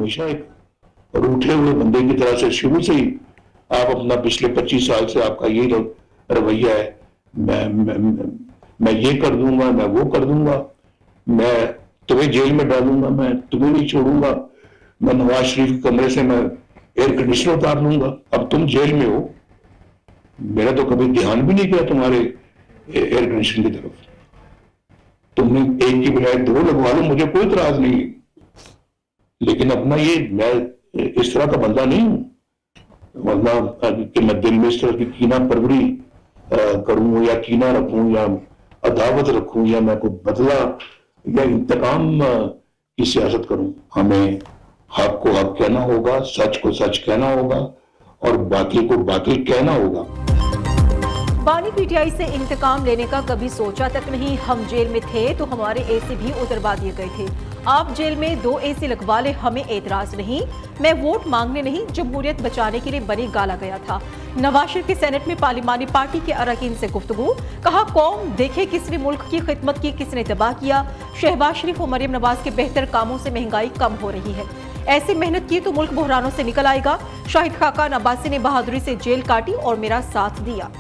हमेशा एक रूठे हुए बंदे की तरह से शुरू से ही आप अपना पिछले 25 साल से आपका यही रवैया है, मैं ये कर दूंगा, मैं वो कर दूंगा, मैं तुम्हें जेल में डालूंगा, मैं तुम्हें नहीं छोड़ूंगा, मैं नवाज शरीफ के कमरे से मैं एयर कंडीशनर उतार लूंगा। अब तुम जेल में हो, मेरा तो कभी ध्यान भी नहीं किया तुम्हारे एयर कंडीशनर की तरफ। तुमने एक की बजाय 2 लगवा लो, मुझे कोई इतराज नहीं, लेकिन अपना ये मैं इस तरह का बंदा नहीं हूं, वरना कि मैं दिल में इस तरह की कीना परवरी करूं या कीना रखूं या अदावत रखूं या मैं कोई बदला या इंतकाम की सियासत करूं। हमें हक को हक कहना होगा, सच को सच कहना होगा और बातिल को बातिल कहना होगा। बानी पीटीआई से इंतकाम लेने का कभी सोचा तक नहीं। हम जेल में थे तो हमारे एसी भी उतरवा दिए गए थे। आप जेल में 2 एसी लगवा ले, हमें एतराज नहीं। मैं वोट मांगने नहीं, जमहूरियत बचाने के लिए बनी गाला गया था। नवाज शरीफ की सेनेट में पार्लिमानी पार्टी के अरकान से गुफ्तगू, कहा कौम देखे किसने मुल्क की खिदमत की, किसने तबाह किया। शहबाज शरीफ और मरियम नवाज के बेहतर कामों से महंगाई कम हो रही है। ऐसी मेहनत की तो मुल्क बहरानों से निकल आएगा। शाहिद खाकान अब्बासी ने बहादुरी से जेल काटी और मेरा साथ दिया।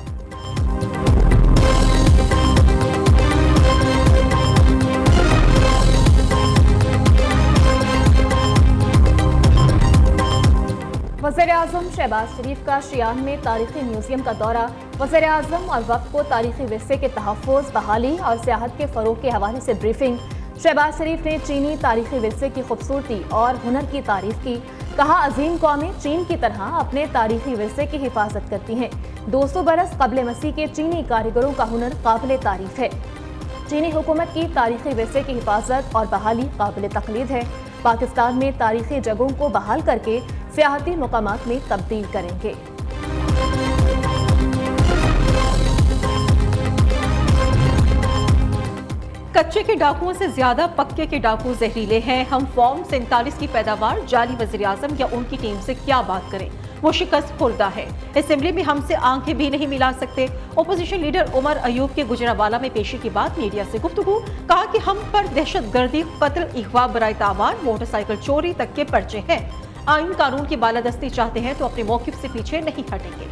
वज़ीर-ए-आज़म शहबाज शरीफ का शियान में तारीखी म्यूजियम का दौरा। वज़ीर-ए-आज़म और वक्त को तारीखी विरसे के तहफ़्फ़ुज़, बहाली और सियाहत के फ़रोग़ के हवाले से ब्रीफिंग। शहबाज शरीफ ने चीनी तारीखी विरसे की खूबसूरती और हुनर की तारीफ की। कहा अजीम कौमें चीन की तरह अपने तारीखी विरसे की हिफाजत करती हैं। 200 बरस क़ब्ल मसीह के चीनी कारीगरों का हुनर काबिल तारीफ है। चीनी हुकूमत की तारीखी विरसे की हिफाजत और बहाली काबिल तक़लीद है। पाकिस्तान में तारीखी जगहों को बहाल करके सियाहती मकामात में तब्दील करेंगे। कच्चे के डाकुओं से ज्यादा पक्के के डाकू जहरीले हैं। हम फॉर्म 47 की पैदावार जाली वज़ीर-ए-आज़म या उनकी टीम से क्या बात करें, वो शिकस्त खुर्दा है। असेंबली में हमसे आंखें भी नहीं मिला सकते। ओपोजिशन लीडर उमर अयूब के गुजरावाला में पेशी के बाद मीडिया से गुफ्तगू, कहा कि हम पर दहशतगर्दी, कत्ल, अगवा, बराए तावान, मोटरसाइकिल चोरी तक के पर्चे हैं। आइन कानून की बालादस्ती चाहते हैं तो अपने मौकिफ से पीछे नहीं हटेंगे।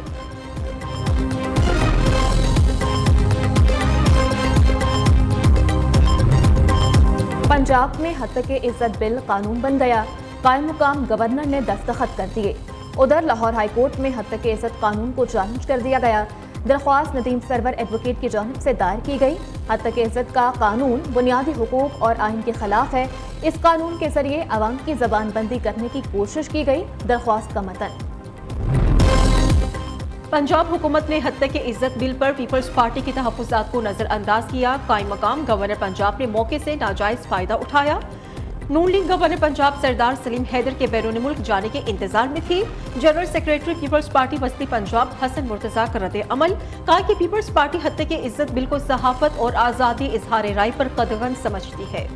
पंजाब में हत्या इज्जत बिल कानून बन गया। कायम मुकाम गवर्नर ने दस्तखत कर दिए। उधर लाहौर हाईकोर्ट में हत्या इज्जत कानून को चैलेंज कर दिया गया। दरख्वास्त नदीम सरवर एडवोकेट की जानिब से दायर की गई। हत्या इज्जत का कानून बुनियादी हुकूक और आइन के खिलाफ है। इस कानून के जरिए अवाम की जबानबंदी करने की कोशिश की गई। दरख्वास्त का मतन। पंजाब हुकूमत ने हत्या के इज्जत बिल पर पीपल्स पार्टी के तहफ्फुज़ात को नजरअंदाज किया। कायम मकाम गवर्नर पंजाब ने मौके से नाजायज फायदा उठाया। नून लीग गवर्नर पंजाब सरदार सलीम हैदर के बैरून मुल्क जाने के इंतजार में थी। जनरल सेक्रेटरी पीपल्स पार्टी वस्ती पंजाब हसन मुर्तजा का रद्द अमल, कहा कि पीपल्स पार्टी हत्या के इज्जत बिल को सहाफत और आज़ादी इजहार राय पर कदगन समझती है।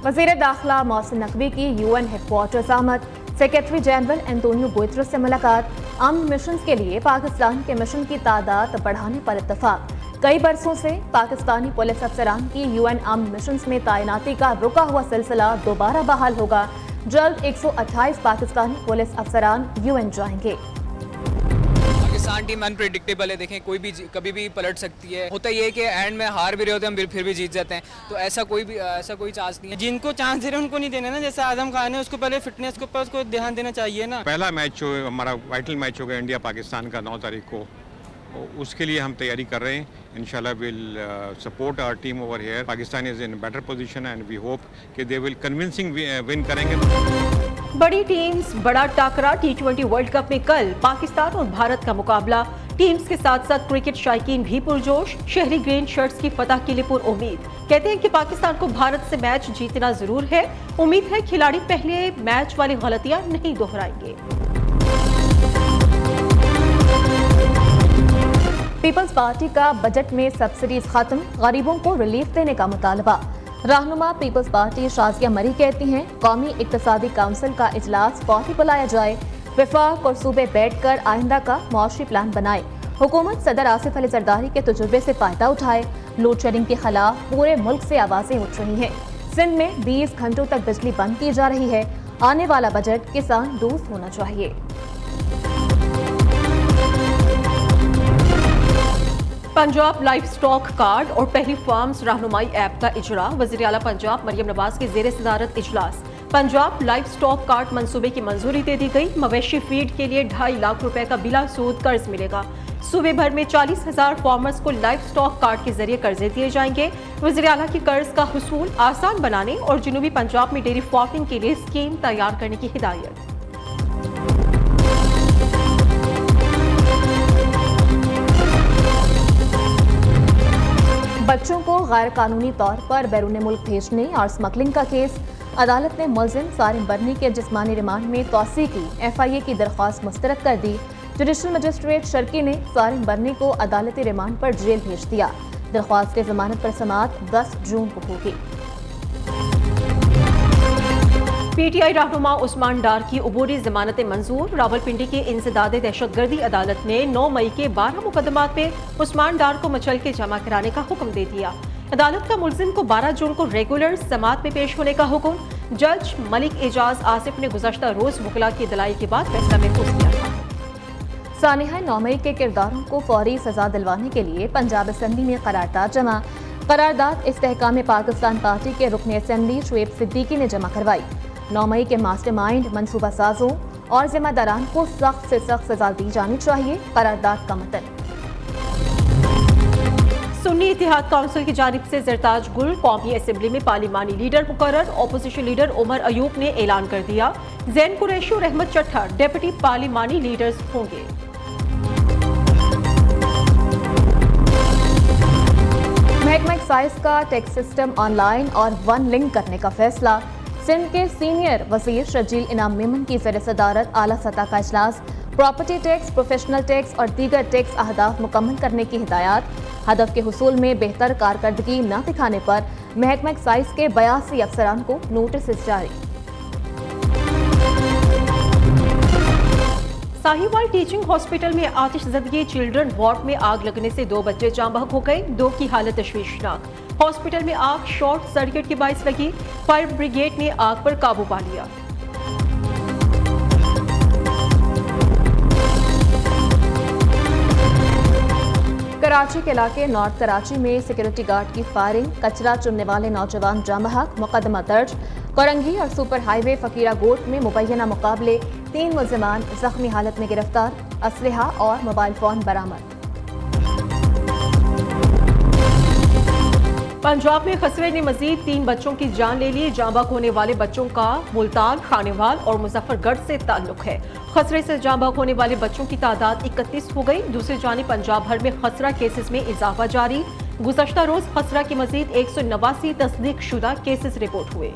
वज़ीर दाखिला मोहसिन नकवी की UN हेडक्वार्टर्स आमद। सेक्रेटरी जनरल एंटोनियो गुतेरेस से मुलाकात। अमन मिशन के लिए पाकिस्तान के मिशन की तादाद बढ़ाने पर इत्तफाक। कई बरसों से पाकिस्तानी पुलिस अफसरान की UN अमन मिशन में तैनाती का रुका हुआ सिलसिला दोबारा बहाल होगा। जल्द 128 पाकिस्तानी पुलिस अफसरान UN जाएंगे। पाकिस्तान टीम अनप्रेडिक्टेबल है, देखें कोई भी कभी भी पलट सकती है। होता ये है कि एंड में हार भी रहे होते हैं, हम फिर भी जीत जाते हैं, तो ऐसा कोई चांस नहीं है। जिनको चांस दे रहे हैं उनको नहीं देना ना। जैसे आजम खान है, उसको पहले फिटनेस के ऊपर उसको ध्यान देना चाहिए ना। पहला मैच जो हमारा वाइटल मैच होगा इंडिया पाकिस्तान का 9 तारीख को, उसके लिए हम तैयारी कर रहे हैं। इंशाल्लाह will support our team over here. Pakistan is in better position and we hope कि दे विल कन्विंसिंग विन करेंगे। बड़ी टीम्स बड़ा टाकरा। T20 वर्ल्ड कप में कल पाकिस्तान और भारत का मुकाबला। टीम्स के साथ साथ क्रिकेट शायकीन भी पुरजोश। शहरी ग्रीन शर्ट्स की फतह के लिए पुरुम्मीद। कहते हैं कि पाकिस्तान को भारत से मैच जीतना जरूर है। उम्मीद है खिलाड़ी पहले मैच वाली गलतियां नहीं दोहराएंगे। पीपल्स पार्टी का बजट में सब्सिडीज खत्म, गरीबों को रिलीफ देने का मुतालबा। रहनुमा पीपल्स पार्टी शाजिया मरी कहती हैं कौमी इक्तसादी काउंसिल का इजलास फौरी बुलाया जाए। वफाक और सूबे बैठकर आइंदा का मुआशी प्लान बनाए। हुकूमत सदर आसिफ अली जरदारी के तजुर्बे से फायदा उठाए। लोड शेडिंग के खिलाफ पूरे मुल्क से आवाजें उठ रही हैं। सिंध में 20 घंटों तक बिजली बंद की जा रही है। आने वाला बजट किसान दोस्त होना चाहिए। पंजाब लाइफ स्टॉक कार्ड और पहली फार्म्स रहनुमाई ऐप का इजरा। वज़ीर आला पंजाब मरियम नवाज की ज़ेर सदारत इजलास। पंजाब लाइफ स्टॉक कार्ड मंसूबे की मंजूरी दे दी गई। मवेशी फीड के लिए 2.5 लाख रुपए का बिला सूद कर्ज मिलेगा। सूबे भर में 40,000 फार्मर्स को लाइफ स्टॉक कार्ड के जरिए कर्जे दिए जाएंगे। वज़ीर आला की कर्ज का हुसूल आसान बनाने और जनूबी पंजाब में डेयरी फार्मिंग के लिए स्कीम तैयार करने की हिदायत। बच्चों को गैर कानूनी तौर पर बैरून मुल्क भेजने और स्मगलिंग का केस। अदालत ने मुलजिम सारिम बर्नी के जिस्मानी रिमांड में तौसी की। FIA की दरख्वास्त मुस्तरद कर दी। जुडिशल मजिस्ट्रेट शर्की ने सारिम बर्नी को अदालती रिमांड पर जेल भेज दिया। दरख्वास्त की जमानत पर समाअत 10 जून को होगी। PTI रहनुमा उस्मान डार की अबूरी जमानतें मंजूर। रावलपिंडी की इंसदादे दहशतगर्दी अदालत ने 9 मई के 12 मुकदमात पे उस्मान डार को मचल के जमा कराने का हुक्म दे दिया। अदालत का मुलजिम को 12 जून को रेगुलर समात में पेश होने का हुक्म। जज मलिक एजाज आसिफ ने गुज़श्ता रोज वकला की दलाई के बाद फैसला महफूज किया था। सानिहा 9 मई के किरदारों को फौरी सजा दिलवाने के लिए पंजाब असेंबली में करारदाद जमा। करारदाद इस्तेहकाम पाकिस्तान पार्टी के रुकन असेंबली शुएब सिद्दीकी ने जमा करवाई। 9 मई के मास्टरमाइंड मनसूबा साजों और जिम्मेदारान को सख्त से सख्त सजा दी जानी चाहिए। करारदाद का मतन। सुन्नी इत्तेहाद काउंसिल की जानिब से जरताज गुल कौमी असेंबली में पार्लिमानी लीडर मुकर्रर। ऑपोजिशन लीडर उमर अयूब ने ऐलान कर दिया जैन कुरैशी और अहमद चट्ठर डेप्यूटी पार्लिमानी लीडर्स होंगे। महकमा एक्साइज का टैक्स सिस्टम ऑनलाइन और वन लिंक करने का फैसला। सिंध के सीनियर वजीर शर्जील इनाम मेमन की ज़ेर सदारत आला सतह का इजलास। प्रॉपर्टी टैक्स, प्रोफेशनल टैक्स और दीगर टैक्स अहदाफ मुकम्मल करने की हिदायत। हदफ के हुसूल में बेहतर कारकर्दगी न दिखाने पर महकमा एक्साइज के 82 अफसरान को नोटिस जारी। साहिवाल टीचिंग हॉस्पिटल में आतिशज़दगी। चिल्ड्रन वार्ड में आग लगने से 2 बच्चे जाँ बहक हो गए। 2 की हालत तशवीशनाक। हॉस्पिटल में आग शॉर्ट सर्किट के बाइस लगी। फायर ब्रिगेड ने आग पर काबू पा लिया। कराची के इलाके नॉर्थ कराची में सिक्योरिटी गार्ड की फायरिंग। कचरा चुनने वाले नौजवान जाँ बहक। मुकदमा दर्ज। कोरंगी और सुपर हाईवे फकीरा गोट में मुबैना मुकाबले। 3 मुलजिमान जख्मी हालत में गिरफ्तार। असलहा और मोबाइल फोन बरामद। पंजाब में खसरे ने मजीद 3 बच्चों की जान ले ली। जाँ बहक होने वाले बच्चों का मुल्तान, खानेवाल और मुजफ्फरगढ़ से ताल्लुक है। खसरे से जाँ बहक होने वाले बच्चों की तादाद 31 हो गई। दूसरी जानिब पंजाब भर में खसरा केसेस में इजाफा जारी। गुज़श्ता रोज खसरा की मजीद 189 तस्दीक शुदा केसेस रिपोर्ट हुए।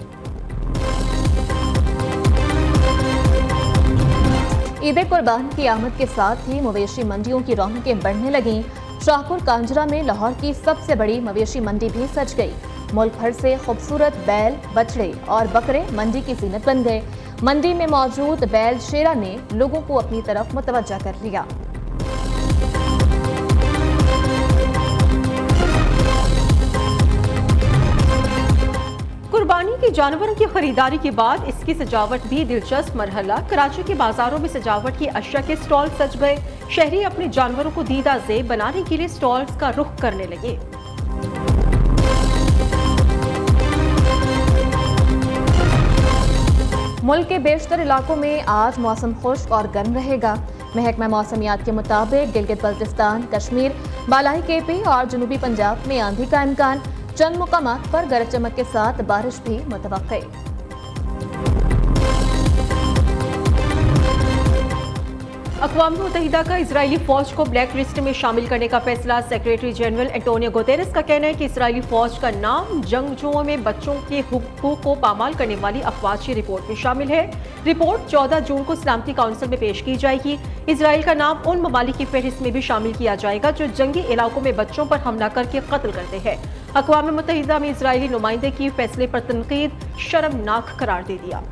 ईद कुर्बान की आमद के साथ ही मवेशी मंडियों की रौनकें बढ़ने लगीं। शाहपुर कांजरा में लाहौर की सबसे बड़ी मवेशी मंडी भी सज गई। मुल्क भर से खूबसूरत बैल, बछड़े और बकरे मंडी की जीनत बन गए। मंडी में मौजूद बैल शेरा ने लोगों को अपनी तरफ मुतवज्जा कर लिया। कुर्बानी के जानवरों की खरीदारी के बाद इसकी सजावट भी दिलचस्प मरहला। कराची के बाजारों में सजावट की अशिया के स्टॉल सज गए। शहरी अपने जानवरों को दीदा ज़ेब बनाने के लिए स्टॉल्स का रुख करने लगे। मुल्क के बेशतर इलाकों में आज मौसम खुश्क और गर्म रहेगा। महकमा मौसमियात के मुताबिक गिलगित बल्तिस्तान, कश्मीर, बालाई KP और जनूबी पंजाब में आंधी का इम्कान। चंद मुकामात पर गरज चमक के साथ बारिश भी मुतवक्के। अक़वाम मुत्तहिदा का इजरायली फौज को ब्लैक लिस्ट में शामिल करने का फैसला। सेक्रेटरी जनरल एंटोनियो गुतेरेस का कहना है कि इजरायली फौज का नाम जंगजुओं में बच्चों के हुकूक को पामाल करने वाली अफवाज की रिपोर्ट में शामिल है। रिपोर्ट 14 जून को सलामती काउंसिल में पेश की जाएगी। इजराइल का नाम उन ममालिक की फहरिस्त में भी शामिल किया जाएगा जो जंगी इलाकों में बच्चों पर हमला करके कत्ल करते हैं। अक़वाम मुत्तहिदा में इजरायली नुमाइंदे की फैसले पर तनकीद शर्मनाक करार दे दिया।